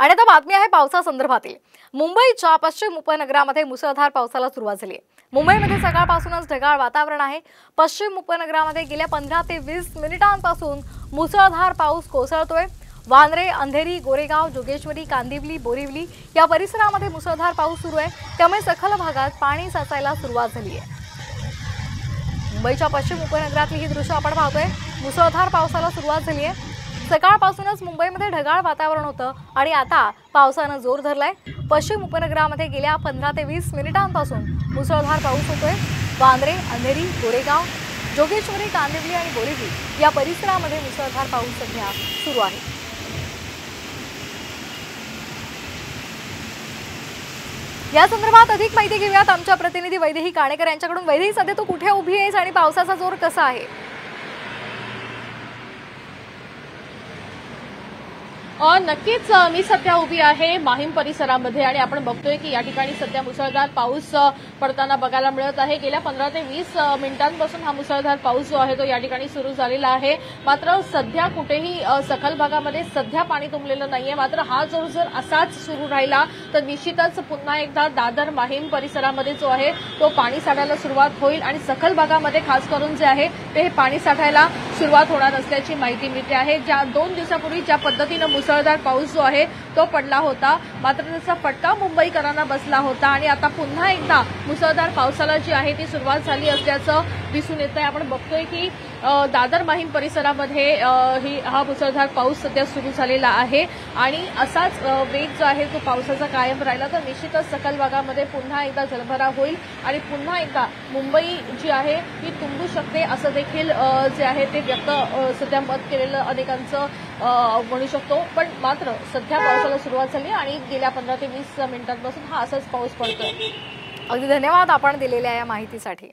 आणि आता बातमी आहे पावसासंदर्भातील। मुंबईच्या पश्चिम उपनगरामध्ये मुसळधार पावसाला सुरुवात झाली आहे। मुंबईमध्ये सकाळपासूनच ढगाळ वातावरण आहे। पश्चिम उपनगरामध्ये गेल्या 15 ते 20 मिनिटांपासून मुसळधार पाऊस कोसळतोय। वांद्रे, अंधेरी, गोरेगाव, जोगेश्वरी, कांदिवली, बोरिवली या परिसरामध्ये मुसळधार पाऊस सुरू आहे। त्यामुळे सखल भागात पाणी साचायला सुरुवात झाली आहे। मुंबईच्या पश्चिम उपनगरातली ही दृश्य आपण पाहतोय। मुसळधार पावसाला सुरुवात झाली आहे। सकाळपासूनच मुंबईमध्ये ढगाळ वातावरण होतं आणि आता पावसानं जोर धरलाय। पश्चिम उपनगरामध्ये गेल्या 15 ते 20 मिनिटांपासून मुसळधार पाऊस होतोय। वांद्रे, अंधेरी, गोरेगाव, जोगेश्वरी, कांदिवली आणि बोरिवली या परिसरामध्ये मुसळधार पाऊस सध्या सुरू आहे। या संदर्भात अधिक माहिती घेऊयात आमच्या प्रतिनिधी वैदेही काणेकर यांच्याकडून। वैदेही, सध्या तू कुठे उभी आहेस आणि पावसाचा जोर कसा आहे? नक्कीच मी सध्या उभी आहे माहीम परिसरामध्ये आणि आपण बघतोय की या ठिकाणी सध्या मुसळधार पाऊस पडताना बघायला मिळत आहे। गेल्या 15 ते 20 मिनिटांपासून हा मुसळधार पाऊस जो आहे तो या ठिकाणी सुरू झालेला आहे। मात्र सध्या कुठेही सखल भागामध्ये सध्या पाणी तुंबलेलं नाहीये। मात्र हा जोर जर असाच सुरू राहिला तर निश्चितच पुन्हा एकदा दादर माहीम परिसरामध्ये जो आहे तो पाणी साठायला सुरुवात होईल आणि सखल भागामध्ये खास करून जे आहे ते पाणी साठायला सुरुवात होणार असल्याची माहिती मिळते आहे। ज्या 2 दिवसापूर्वी ज्या पद्धतीने मुसळधार पाऊस जो आहे तो पडला होता, मात्र त्याचा फटका मुंबईकरांना बसला होता आणि आता पुन्हा एकदा मुसळधार पावसाला जी आहे ती सुरुवात झाली असल्याचं दिसून येत आहे। आपण बघतोय की दादर माहीम परिसरामध्ये हा मुसळधार पाऊस सध्या सुरू झालेला आहे आणि असाच वेग जो आहे तो पावसाचा कायम राहिला तर निश्चितच सखल भागामध्ये पुन्हा एकदा जलभराव होईल आणि पुन्हा एकदा मुंबई जी आहे ती तुंबू शकते असं देखील जे आहे ते व्यक्त सध्या मत केलेलं अनेकांचं म्हणू शकतो। पण मात्र सध्या पावसाला सुरुवात झाली आणि गेल्या 15 ते 20 मिनिटांपासून हा असाच पाऊस पडतोय। अगदी धन्यवाद आपण दिलेल्या या माहितीसाठी।